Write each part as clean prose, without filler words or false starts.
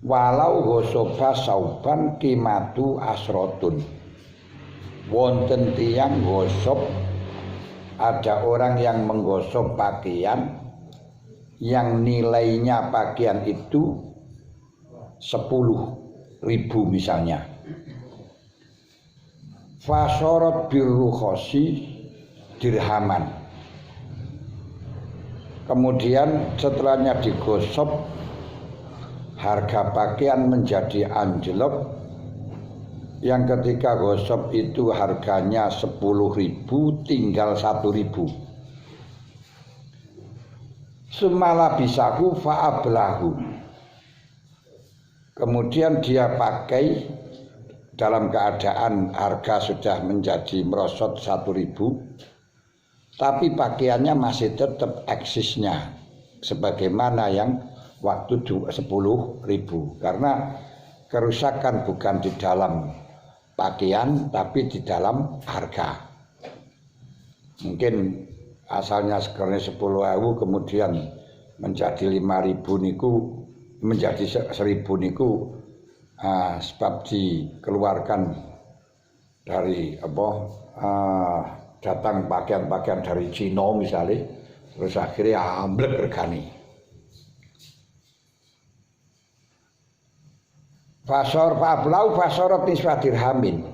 walau ghosoba sauban qimatu asrotun. Wonten tiyang gosok, ada orang yang menggosok pakaian yang nilainya pakaian itu 10.000 misalnya. Fasorot birrukhosi dirhaman. Kemudian setelahnya digosok, harga pakaian menjadi anjlok. Yang ketika gosok itu harganya 10.000 tinggal 1.000. Sumala bisahu fa'ablahu. Kemudian dia pakai dalam keadaan harga sudah menjadi merosot 1.000, tapi pakaiannya masih tetap eksisnya sebagaimana yang waktu 10.000, karena kerusakan bukan di dalam pakaian tapi di dalam harga. Mungkin asalnya sekarang 10.000 kemudian menjadi 5.000 niku, menjadi 1.000 niku sebab dikeluarkan dari datang pakaian-pakaian dari Cina misalnya, terus akhirnya amblek regane. Fasorot nisfa dirhamin.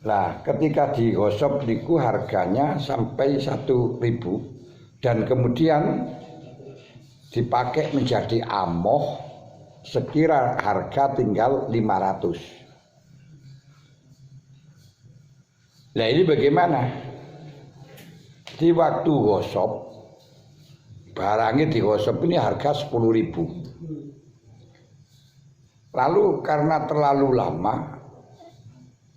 Lah ketika digosok niku harganya sampai 1.000 dan kemudian dipakai menjadi amoh sekira harga tinggal 500. Nah ini bagaimana? Di waktu gosok barangnya digosok ini harga 10.000. Lalu karena terlalu lama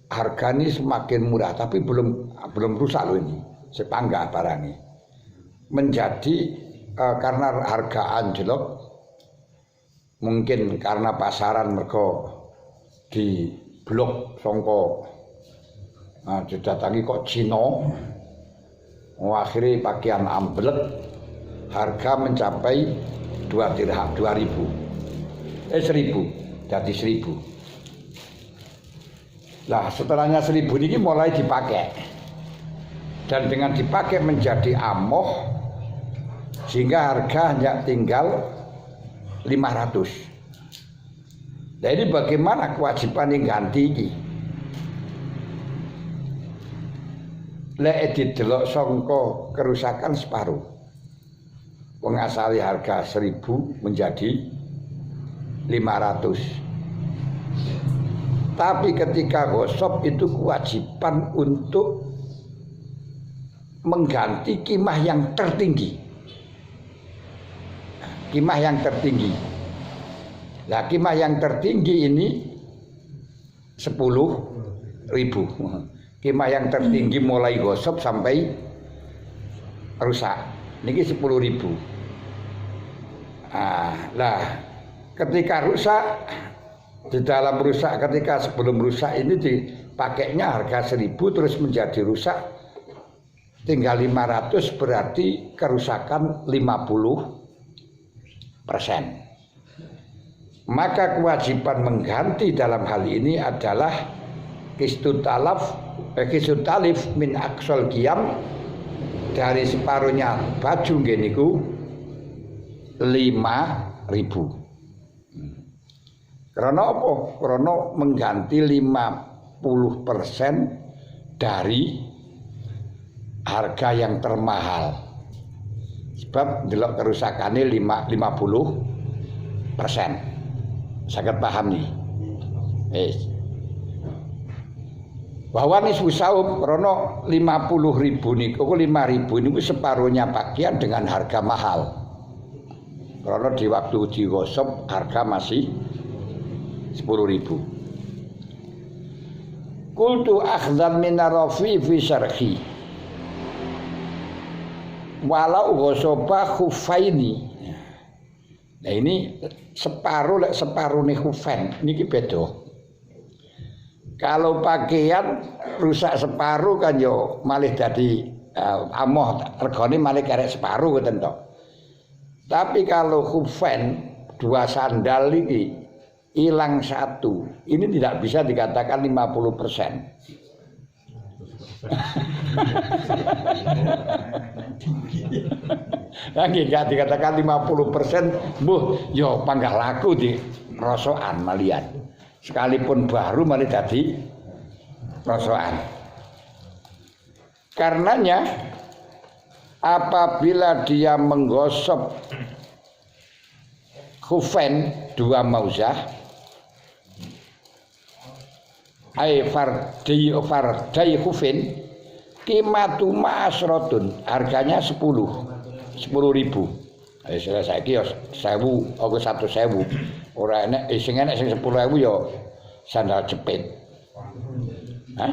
harga ini semakin murah, tapi belum rusak loh ini, sepanggah barangnya. Menjadi karena harga anjlok, mungkin karena pasaran mereka di blok songko, didatangi kok Cina, akhirnya pakaian amblek, harga mencapai 2 dirham, 2.000, 1.000. Jadi 1.000. Nah setelahnya 1.000 ini mulai dipakai, dan dengan dipakai menjadi amoh sehingga harga hanya tinggal 500. Nah ini bagaimana kewajiban yang ganti ini? Lek didelok sangka kerusakan separuh, wong asale harga 1.000 menjadi 500. Tapi ketika gosok itu kewajiban untuk mengganti kimah yang tertinggi. Kimah yang tertinggi. Nah, kimah yang tertinggi ini 10.000. Kimah yang tertinggi mulai gosok sampai rusak. Niki 10.000. Nah, ketika rusak, di dalam rusak, ketika sebelum rusak ini dipakainya harga 1.000 terus menjadi rusak tinggal 500, berarti kerusakan 50%. Maka kewajiban mengganti dalam hal ini adalah kistutalif min aksol qiyam, dari separuhnya baju ngeniku 5.000. Karena apa? Karena mengganti 50% dari harga yang termahal. Sebab delok kerusakannya 50%. Sangat paham nih. Bahwa nisfu saum karena 50.000 niku 5.000 niku separuhnya pakaian dengan harga mahal. Karena di waktu digosok harga masih 10.000. Qultu akhdhan min arafi fi syarhi. Walau ghosoba khuffaini. Nah ini separuh nih khufain niki beda. Kalau pakaian rusak separuh kan yo malih dadi amoh regane malih karek separuh ngoten to. Tapi kalau khufain 2 sandal iki hilang 1. Ini tidak bisa dikatakan 50%. Lagi gak dikatakan 50%, yo panggah laku di rosokan malian. Sekalipun baru malah jadi rosokan. Karenanya apabila dia menggosok khufain 2 mauzah ai fardai khufain qimatu ma'asratun, harganya 10.000. Saiki yo 1.000 apa 1.000. Ora enek sing 10.000 yo sandal jepit. Hah?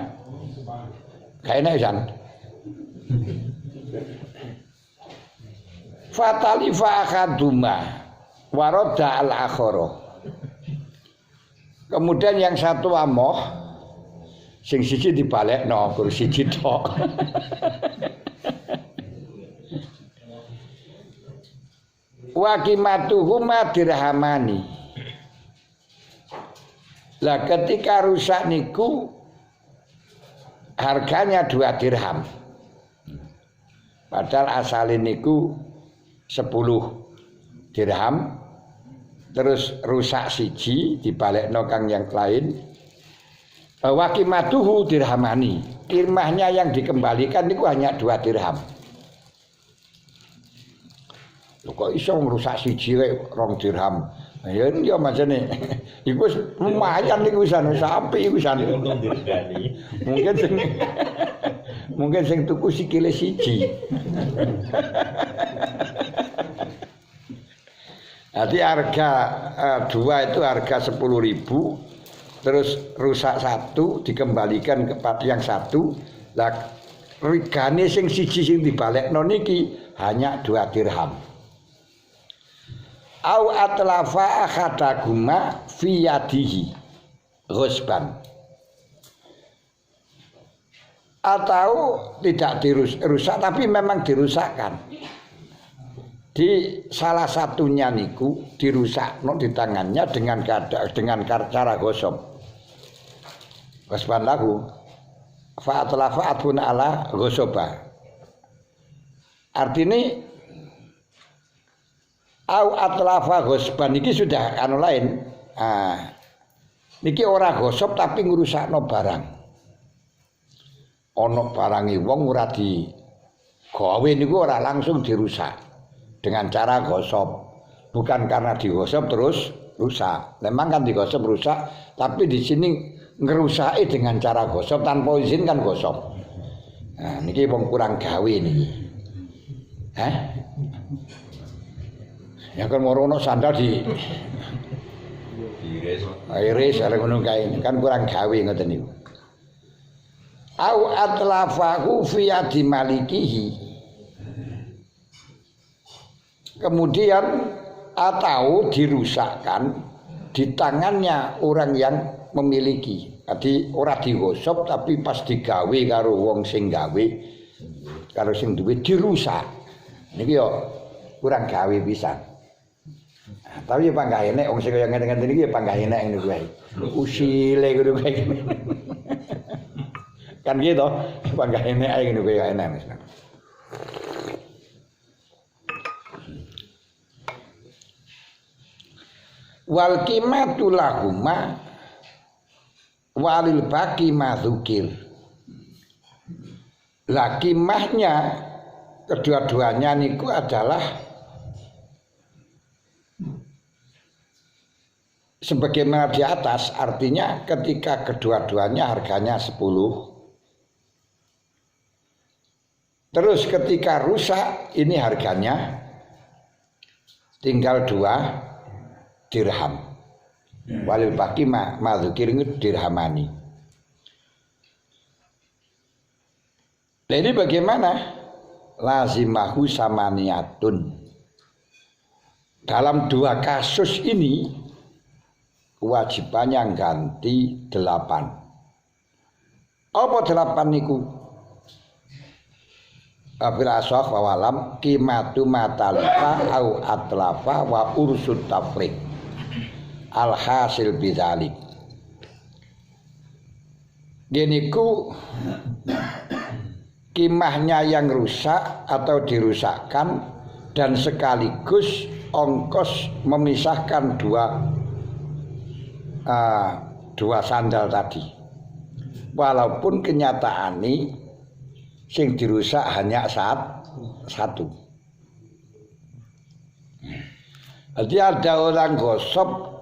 Kayak enek jan. Fatalifa akaduma waroda al-akhara. Kemudian yang satu amoh, sing siji dibalekno, kur siji tok. Wa qimatuhuma dirhamani. Lah ketika rusak niku harganya 2 dirham. Padahal asalin niku 10 dirham, terus rusak siji dibalekno kang yang lain. Wa qimatuhu dirhamani. Kirmahnya yang dikembalikan niku hanya 2 dirham. Lho kok iso ngrusak siji rek 2 dirham. Ya iya macane. Iku lumayan niku wisan sapi wisan. Mungkin sing tuku sikile siji. Jadi harga 2 itu harga 10.000, terus rusak 1 dikembalikan kepada yang 1. Lah regane sing siji sing dibalekno niki hanya 2 dirham. Au atlafa akhadaguma fi yadihi ghusban. Atau tidak dirusak tapi memang dirusakkan. Di salah satunya niku dirusakno di tangannya dengan cara gosok. Ghusban lahu fa atlafa atun ala ghosoba. Artinya au atlafa ghusban iki sudah anu lain. Niki ora gosok tapi ngrusakno barang. Ana barangi wong ora digawe niku ora langsung dirusak dengan cara gosok. Bukan karena digosok terus rusak. Memang kan digosok rusak, tapi di sini ngerusaki dengan cara gosok tanpa izin kan gosok. Nah, niki wong kurang gawe niki. Hah? Ya kan morono sandal di iris arek ngono kae kan kurang gawe ngoten niku. Au atlafahu fi yadi malikihi. Kemudian atau dirusakkan di tangannya orang yang memiliki. Jadi ora digosok tapi pas digawe karo wong sing gawe karo sing duwe dirusak. Niki yo kurang gawe pisan. Tapi ya panggah enek wong sing kaya ngene-ngene iki ya panggah enek ngene kuwi. Usile kudu kae. Kan gitu, panggah enek ae ngene kuwi enek wis. Wal qimatu lahuma walil baqi madzukir. Lah qimahnya kedua-duanya niku adalah sebagaimana di atas, artinya ketika kedua-duanya harganya 10. Terus ketika rusak ini harganya tinggal 2 dirham. Walil baqi madzukir dirhamani. Nah ini bagaimana? Lazimahu samaniyatun. Dalam 2 kasus ini kewajibannya ganti 8. Apa 8 niku? Bila asah wawalam qimatu matalifa au atlafa wa ursut tafriq. al-hasil bidzalik. Geniku kimahnya yang rusak atau dirusakkan dan sekaligus ongkos memisahkan dua sandal tadi. Walaupun kenyataan ini sing dirusak hanya satu. Jadi ada orang gosok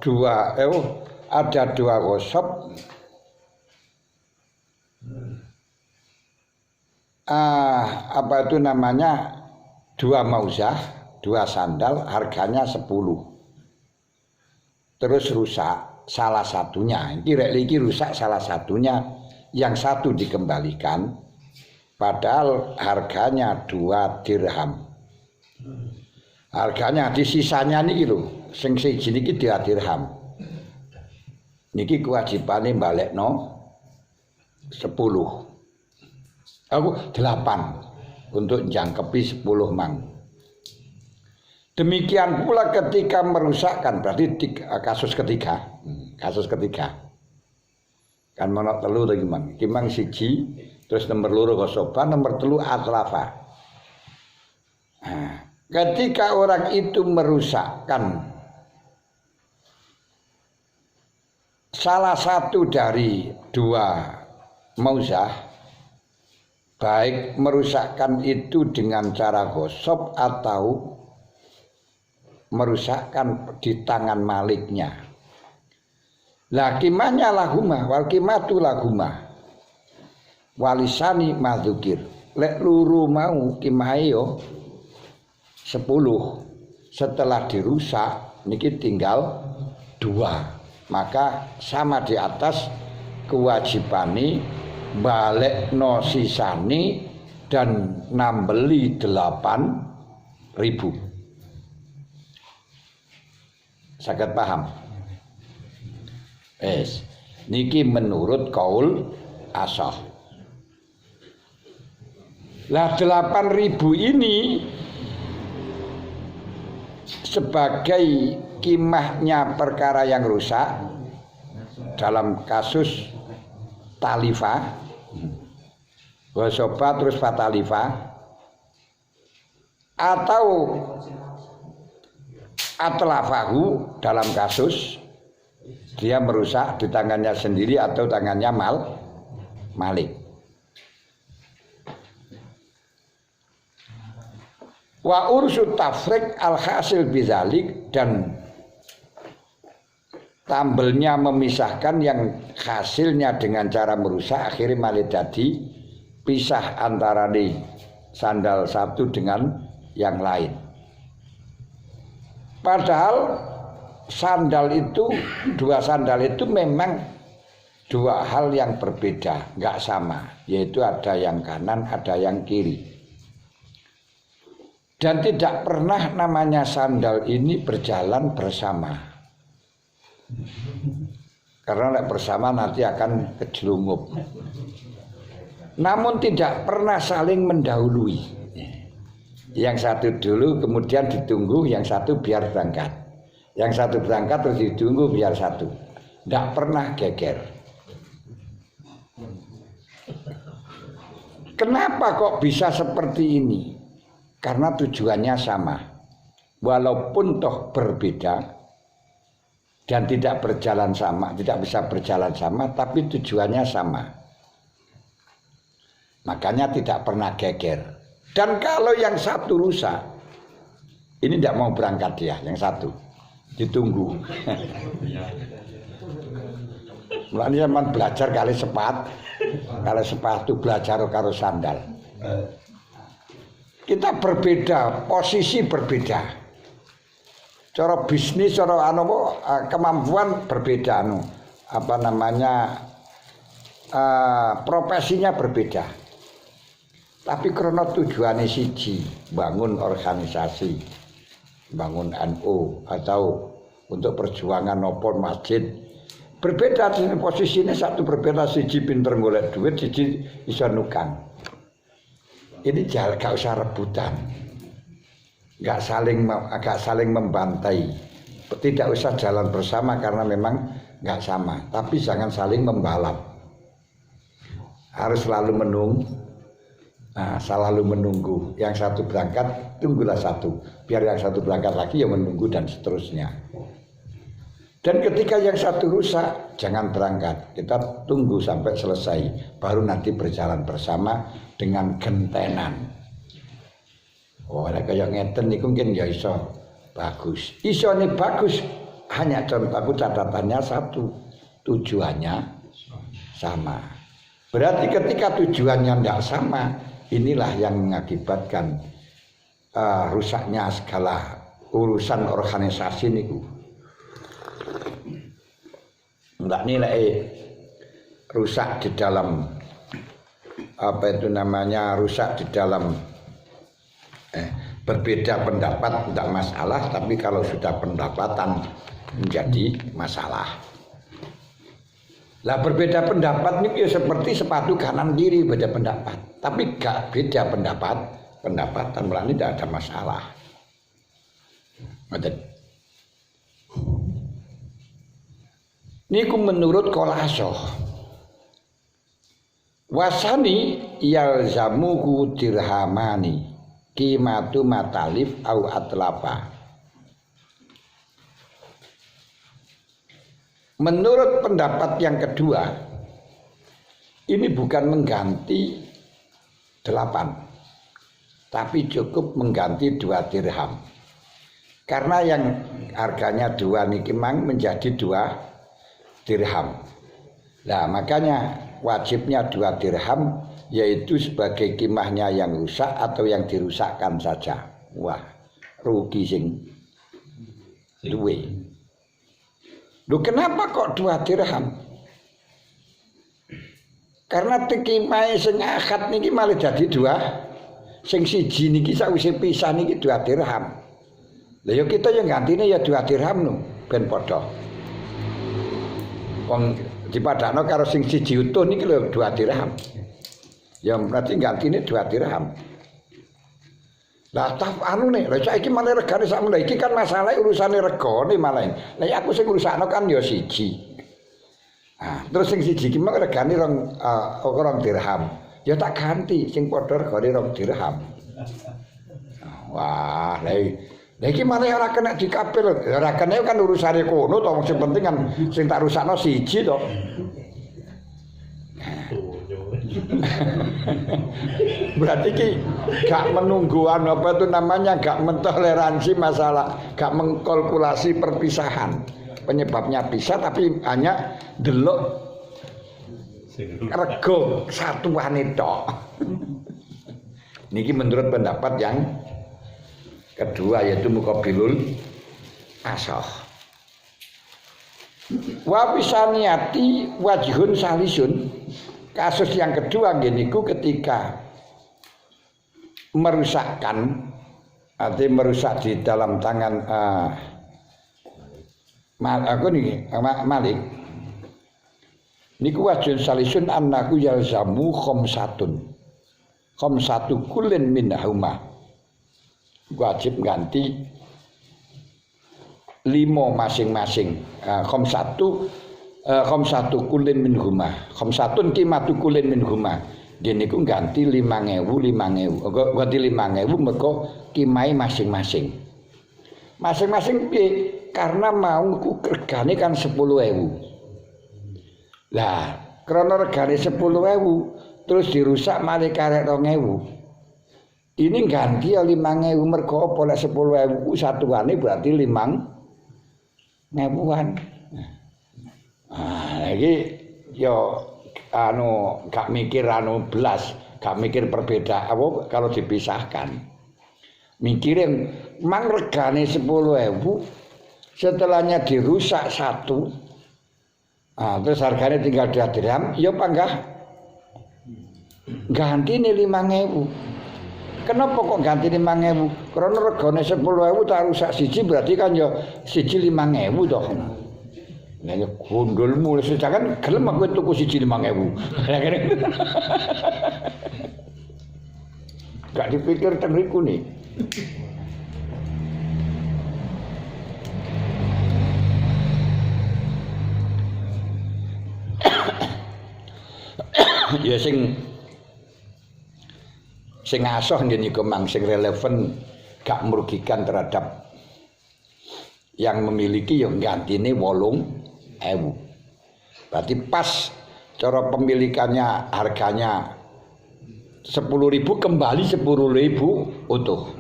ada dua gosok. Apa itu namanya, dua mauzah, dua sandal, harganya 10. Terus rusak salah satunya, ini rusak salah satunya, yang satu dikembalikan, padahal harganya 2 dirham. Harganya di sisanya niki lho, sing siji niki 2 dirham. Niki kewajibane balekno 10. Aku 8 untuk jangkepi 10 mang. Demikian pula ketika merusakkan, berarti kasus ketiga. Kan mono telu lagi mang. Kimang siji, terus nomor loro gosoba, nomor telu atlafa. Nah, ketika orang itu merusakkan salah satu dari dua mauzah, baik merusakkan itu dengan cara gosok atau merusakkan di tangan maliknya. Lah kimahnya lahumah, wal kimatu lahumah, walisani madzukir. Lek luru mau kimahe yo 10. Setelah dirusak niki tinggal 2. Maka sama di atas kewajibane balekno sisani dan nambeli 8.000. Saged paham? Niki menurut kaul asah. Lah 8.000 ini sebagai kimahnya perkara yang rusak dalam kasus talifa, wasoba terus fatalifa, atau atlafahu dalam kasus dia merusak di tangannya sendiri atau tangannya malik. Wa ursu tafrik al-hasil bizalik, dan tambelnya memisahkan yang hasilnya dengan cara merusak akhirnya malah jadi pisah antara di sandal satu dengan yang lain. Padahal dua sandal itu memang dua hal yang berbeda, nggak sama, yaitu ada yang kanan, ada yang kiri. Dan tidak pernah namanya sandal ini berjalan bersama. Karena bersama nanti akan kejelungup. Namun tidak pernah saling mendahului. Yang satu dulu kemudian ditunggu, yang satu biar berangkat. Yang satu berangkat terus ditunggu biar satu. Tidak pernah geger. Kenapa kok bisa seperti ini? Karena tujuannya sama. Walaupun toh berbeda dan tidak berjalan sama, tidak bisa berjalan sama, tapi tujuannya sama. Makanya tidak pernah geger. Dan kalau yang satu rusak, ini tidak mau berangkat dia, yang satu ditunggu. Mulanya zaman belajar kali sepatu belajar karo sandal. Kita berbeda, posisi berbeda. Cara bisnis, cara kemampuan berbeda, profesinya berbeda. Tapi karena tujuannya siji, bangun organisasi, bangun NU atau untuk perjuangan maupun masjid, berbeda posisinya, satu berbeda, siji pinter golek duit, siji iso nukang. Ini jangan, gak usah rebutan, gak saling membantai, tidak usah jalan bersama karena memang nggak sama, tapi jangan saling membalap. Harus selalu selalu menunggu. Yang satu berangkat, tunggulah satu. Biar yang satu berangkat lagi yang menunggu dan seterusnya. Dan ketika yang satu rusak, jangan berangkat. Kita tunggu sampai selesai. Baru nanti berjalan bersama dengan gentenan. Oh, kayak ngeten niku mungkin ya iso bagus. Iso nih bagus. Hanya contohku catatannya satu. Tujuannya sama. Berarti ketika tujuannya tidak sama, inilah yang mengakibatkan rusaknya segala urusan organisasi niku. Enggak nilai rusak di dalam rusak di dalam berbeda pendapat tidak masalah, tapi kalau sudah pendapatan menjadi masalah. Lah berbeda pendapat ini ya seperti sepatu kanan kiri beda pendapat, tapi gak beda pendapatan melani tidak ada masalah. Niku menurut Qolasoh. Wasani yalzamuhu dirhamani qimatu matalif au atlapa. Menurut pendapat yang kedua, ini bukan mengganti 8, tapi cukup mengganti 2 dirham. Karena yang harganya 2 niki mang menjadi 2 dirham. Nah, makanya wajibnya 2 dirham, yaitu sebagai kimahnya yang rusak atau yang dirusakkan saja. Wah, rugi sing duwe. Loh, kenapa kok 2 dirham? Karena tikimai sing akad niki malah jadi 2. Sing siji niki sawise pisah niki 2 dirham. Lah ya kita yang gantine ya 2 dirham no, ben padha. Wong dipadakno karo sing siji utuh niki lho 2 dirham. Ya berarti gantine 2 dirham. Lah tak anu nih, lah saiki malah regane sakmene iki kan masalah urusane regane malah. Lah aku sing urusane kan ya siji. Nah, terus sing siji ki mek regane 2 dirham. Ya tak ganti sing padha regane 2 dirham. Wah, lah iki malah ora kena dikapil. Ora kena kan urusane kono to, sing penting kan sing tak rusakno siji to. Berarti ki gak menunggu gak mentoleransi masalah, gak mengkalkulasi perpisahan. Penyebabnya pisah tapi hanya delok rego satuane tok. Niki menurut pendapat yang kedua, yaitu muqabilul asoh. Wa bisaniyati wajhun salisun. Kasus yang kedua geniku ketika merusakkan, artinya merusak di dalam tangan Malik. Niku wajhun salisun annaku yalzamu khamsatu kullin minhuma. Wajib ganti 5 masing-masing. Khamsatu kullin minhuma. Khamsatun qimatu kullin minhuma. Dene niku ganti 5.000. Ganti 5.000 mergo kimai masing-masing. Masing-masing piye? Karena mau regane kan 10.000. Lah, krana regane 10.000 terus dirusak malih karek 2.000. Ini ganti ya 5.000 mergo apa lek 10.000 satuane berarti 5.000-an. Nah, lagi yo gak mikir belas, gak mikir perbedaan apa kalau dipisahkan. Mikirin mang regane 10.000, setelahnya dirusak 1. Terus harganya tinggal 2 dirham, ya apa enggak? Ganti ini 5.000. Kenapa kok ganti 5.000? Karena regane 10.000 tak rusak siji berarti kan ya siji 5.000 toh. Lah ya gondolmu sejakan gelem aku tuku siji 5.000. Gak dipikir ten riku nih. Ya sing asoh nggih niku mang sing relevan gak merugikan terhadap yang memiliki yang gantine 8.000. Berarti pas cara pemilikannya harganya 10.000 kembali 10.000 utuh.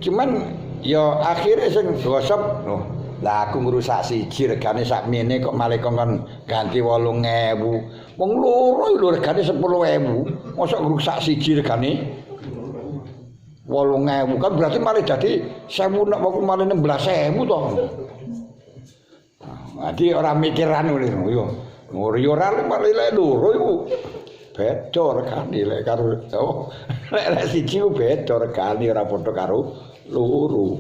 Cuman ya akhirnya sing gosop lah aku ngrusak siji regane sakmene kok malah kon ganti 8.000. Wong loro lho regane 10.000. Mosok ngrusak siji regane 8.000 kan berarti malah dadi 1.000 nek wong malah 16.000 to. Dadi ora mikiran ngono yo. Ngori ora malah loro iku. Beda regane lek karo lek siji ku beda regane ora padha karo loro.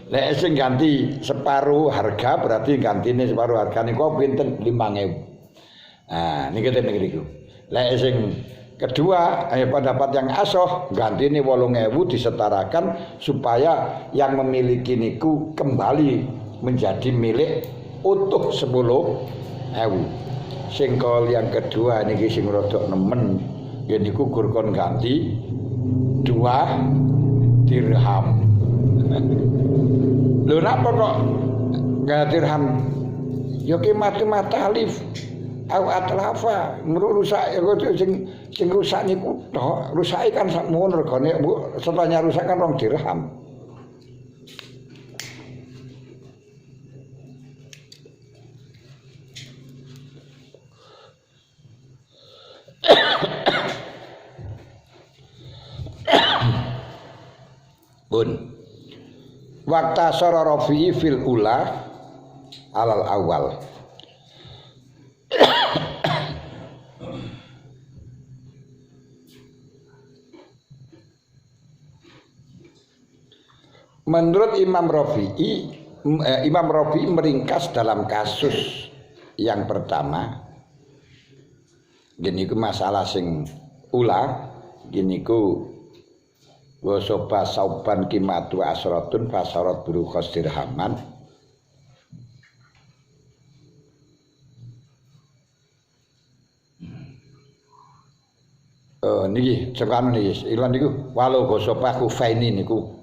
Lek sing ganti separuh harga berarti gantine separuh harga niku pinten 5.000. Nah, niki niku. Lek sing kedua pendapat yang asoh gantine 8.000 disetarakan supaya yang memiliki niku kembali menjadi milik utuh 10.000. Sing kol yang kedua niki sing rodok nemen ya niku gur kon ganti 2 dirham. Lho napa kok enggak dirham? Ya ki mata alif au atlafa merusak sing rusak niku tok rusake kan sakmono regane setelahnya rusak kan 2 dirham. Bun wakta sara rafi'i fil ula alal awal. Menurut Imam Rafi'i meringkas dalam kasus yang pertama gini ku masalah sing ula gini ku wasoba sauban kimatu asratun fasarat buru khosdirhaman. Niki cekan niki ilan niku walau wasoba kufaini niku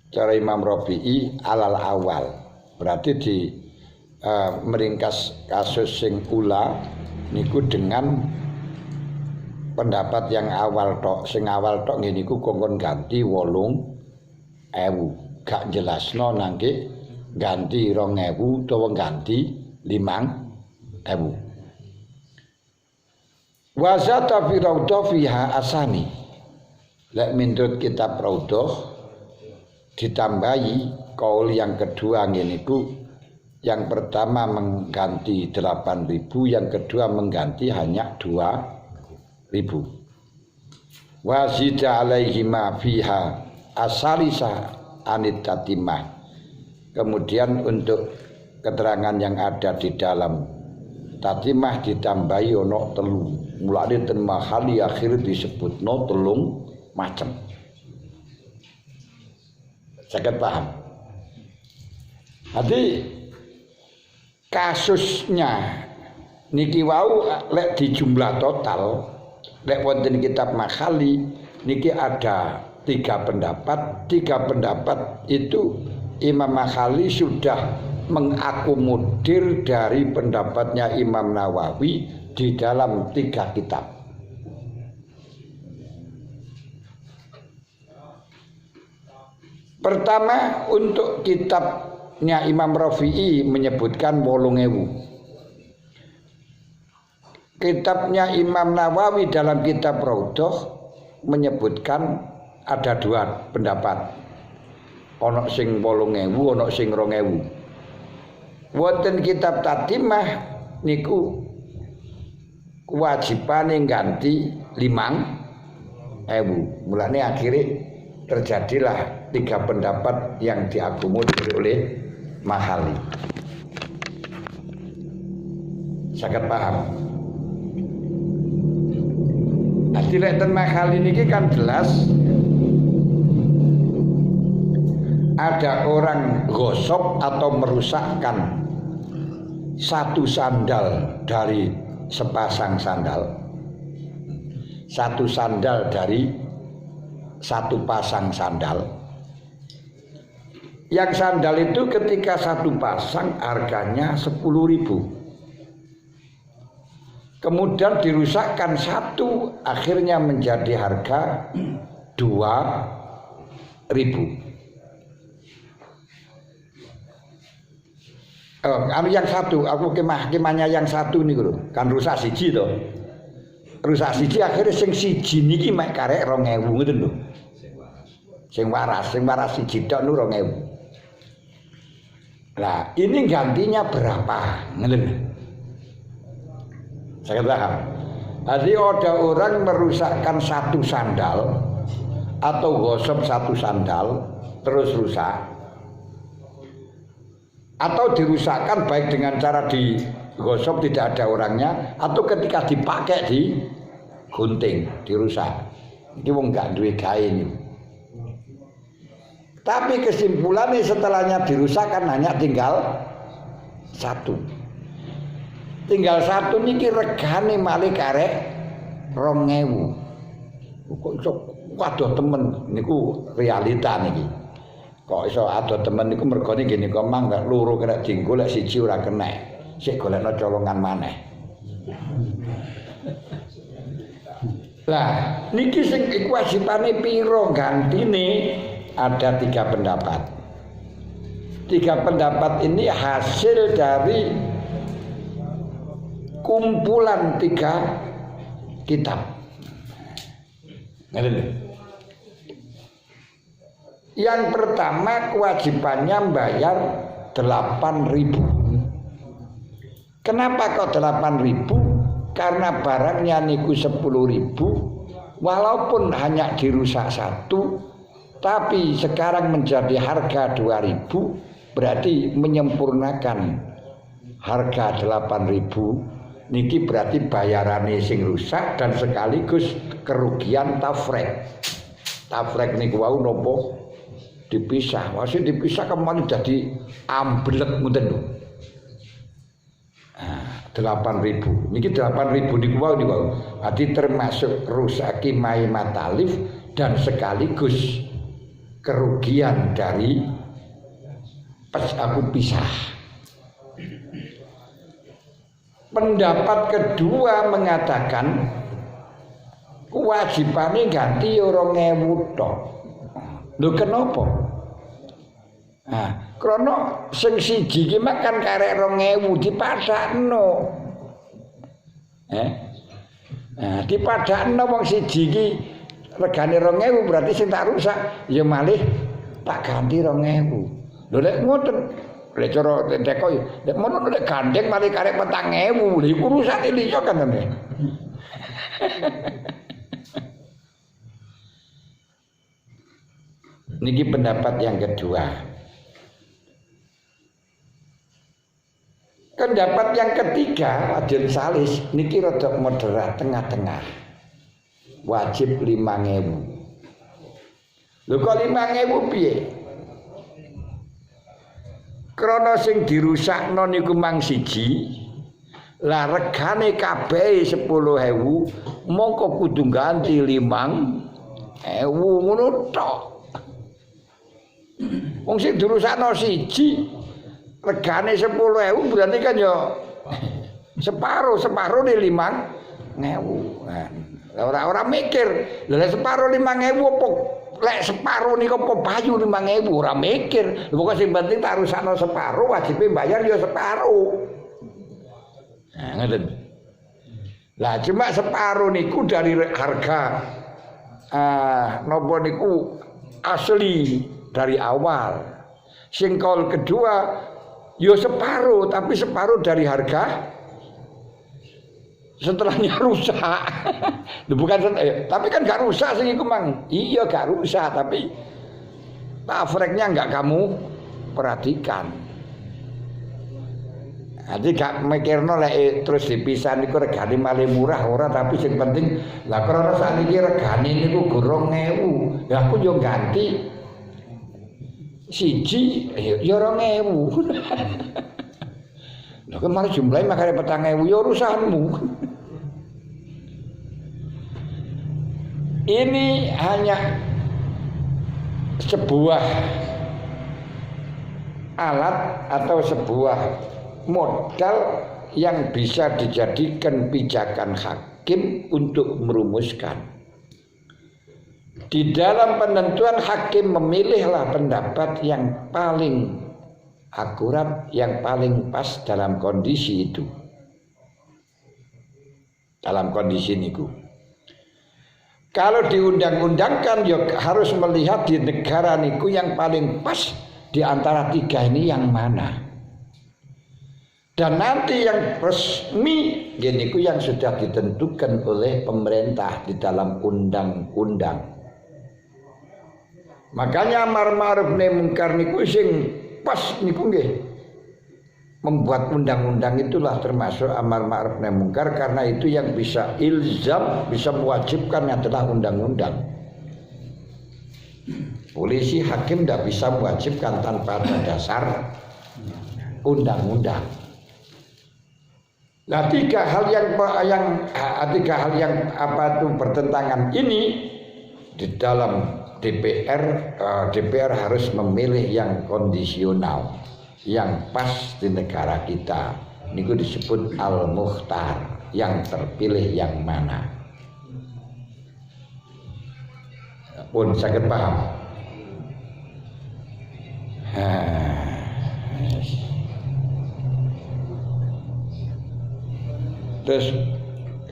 cara Imam Rafi'i alal awal berarti di meringkas kasus sing ula niku dengan pendapat yang awal tok sing awal tok ngene iku kongkon ganti 8.000 gak jelasno nangke ganti 2.000 utawa ganti 5.000. Wa zata fi raudhah fiha asani. Lek menurut kitab Raudhah ditambahi kaul yang kedua ngene iku yang pertama mengganti 8.000 yang kedua mengganti hanya 2.000. Wa zida alaihi ma fiha asalisa anit tatimah. Kemudian untuk keterangan yang ada di dalam tatimah ditambahi ono 3. Mulane ten mahali akhir disebutno 3 macam. Saged paham. Jadi kasusnya niki wau lek di jumlah total lek wonten kitab Makhali niki ada 3 pendapat. 3 pendapat itu Imam Makhali sudah mengakomodir dari pendapatnya Imam Nawawi di dalam 3 kitab. Pertama untuk kitabnya Imam Rafi'i menyebutkan 8.000. Kitabnya Imam Nawawi dalam kitab Raudhah menyebutkan ada 2 pendapat. Ono sing 8.000, ono sing 2.000. Wonten kitab Tatimah niku kewajibane ganti 5.000. Mulane akhirnya terjadilah 3 pendapat yang diakomodir oleh Makhali. Saged paham? Dadi lek ten Makhali niki kan jelas ada orang gosok atau merusakkan satu sandal dari sepasang sandal, satu sandal dari satu pasang sandal. Yang sandal itu ketika satu pasang harganya 10.000. Kemudian dirusakkan satu, akhirnya menjadi harga 2.000. Yang satu, aku kemahnya yang satu nih lho, kan rusak siji to. Rusak siji akhirnya sing siji niki mek karek 2.000 ngoten lho. Sing waras siji tok nu 2.000. Lah, ini gantinya berapa? Ngoten. Saya paham. Jadi ada orang merusakkan satu sandal atau gosok satu sandal terus rusak. Atau dirusakkan baik dengan cara digosok tidak ada orangnya, atau ketika dipakai di gunting dirusak. Ini wong gak duwe gawe ini. Tapi kesimpulannya setelahnya dirusakkan hanya tinggal satu. Tinggal satu niki regane malih karek 2.000. Kok iso waduh temen niku realita niki. Kok iso ada temen niku mergane ngene kok mangga loro kena digolek siji ora kena. Sik golekno colongan maneh. Lah niki sing kewajibane piro gantine ada 3 pendapat. 3 pendapat ini hasil dari kumpulan 3 kitab. Yang pertama kewajibannya bayar 8.000. Kenapa kok 8.000? Karena barangnya niku 10.000, walaupun hanya dirusak satu, tapi sekarang menjadi harga 2.000, berarti menyempurnakan harga 8.000. Niki berarti bayarane sing rusak dan sekaligus kerugian tafrek. Tafrek niku wau nopo? Dipisah, masih dipisah kembali jadi amblek ngoten lho. 8.000. Niki 8.000 niku wau niku. Berarti termasuk rusaki mai matalif dan sekaligus kerugian dari pisah. Pendapat kedua mengatakan kewajibannya ganti 2.000 tok. Lho kenapa? Nah, krana sing siji ki makan karek 2.000 dipadakno. Nah, dipadakno wong siji ki regane 2.000 berarti sing tak rusak ya malih tak ganti 2.000. Lho lek ngoten, lek cara teko ya, lek mono lek gandeng malih karek 4.000, lha iku rusake liya kan ngene. Niki pendapat yang kedua. Pendapat yang ketiga, adil salis, niki rada moderat tengah-tengah. Wajib 5.000. Lho kok 5.000 piye? Krana sing dirusakno niku mang siji, lah regane kabeh 10.000, mongko kudu ganti 5.000 ngono tok. Wong sing dirusakno siji regane 10.000 berarti kan ya separo ne 5.000. Nah, ora mikir, lha separo 5.000 apa lek separo niku apa bayu 5.000 ora mikir. Pokoke sing penting tak rusakno separo wajibe bayar ya separo. Nah, ngoten. Lah cuma separo niku dari harga napa niku asli dari awal. Sing kaul kedua yo separuh, tapi separuh dari harga setelahnya rusak. Bukan tapi kan gak rusak sing iku mang. Iya gak rusak, tapi tafreknya enggak kamu perhatikan. Jadi gak mikirno lek terus dipisah niku regane malih murah ora, tapi sing penting lah krana sakniki regane niku 2.000. Lah aku yo ganti siji ya 2.000. Lha kemarin jumlahnya makanya 4.000 ya urusanmu. Ini hanya sebuah alat atau sebuah modal yang bisa dijadikan pijakan hakim untuk merumuskan. Di dalam penentuan hakim memilihlah pendapat yang paling akurat, yang paling pas dalam kondisi itu. Dalam kondisi niku. Kalau diundang-undangkan ya harus melihat di negara niku yang paling pas di antara tiga ini yang mana. Dan nanti yang resmi giniku yang sudah ditentukan oleh pemerintah di dalam undang-undang. Makanya amar ma'ruf nahi mungkar niku sing pas niku nggih. Membuat undang-undang itulah termasuk amar ma'ruf nahi mungkar, karena itu yang bisa ilzam, bisa mewajibkan adalah undang-undang. Polisi, hakim tidak bisa mewajibkan tanpa ada dasar undang-undang. Nah, tiga hal yang apa itu bertentangan ini di dalam DPR harus memilih yang kondisional, yang pas di negara kita. Ini disebut al-mukhtar, yang terpilih yang mana. Pun sakit paham. Terus,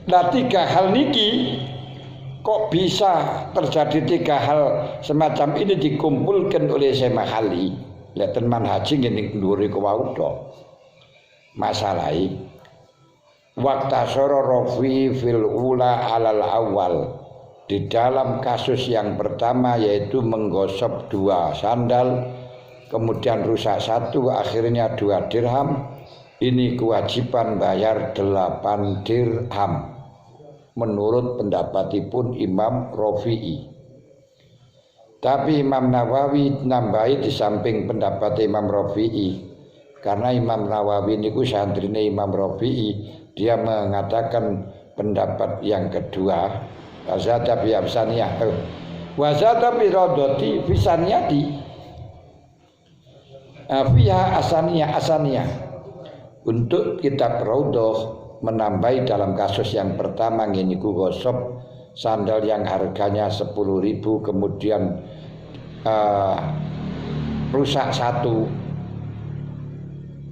nah tiga hal niki kok bisa terjadi tiga hal semacam ini dikumpulkan oleh Syekh Mahali. Lihat manhaji ngene ndure kewau tok. Masalahe waqtasara rafi fil ula alal awal. Di dalam kasus yang pertama yaitu menggosok 2 sandal, kemudian rusak 1, akhirnya 2 dirham. Ini kewajiban bayar 8 dirham menurut pendapatipun Imam Rafi'i. Tapi Imam Nawawi nambahi di samping pendapat Imam Rafi'i, karena Imam Nawawi niku santrine Imam Rafi'i, dia mengatakan pendapat yang kedua, wazada bi absaniyah wazada bi radati fi saniyati fiha asaniyah. Untuk kitab Raudhah menambahi dalam kasus yang pertama ngene ku gosok sandal yang harganya 10.000, kemudian rusak 1,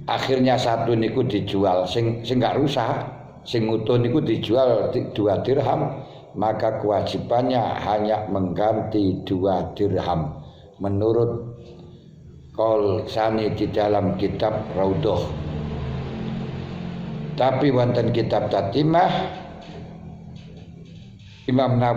akhirnya 1 niku dijual, sing gak rusak, sing utuh niku dijual 2 dirham, maka kewajibannya hanya mengganti 2 dirham menurut qaul sani di dalam kitab Raudhah. Tapi wonten kitab Tatimah Imam Nawawi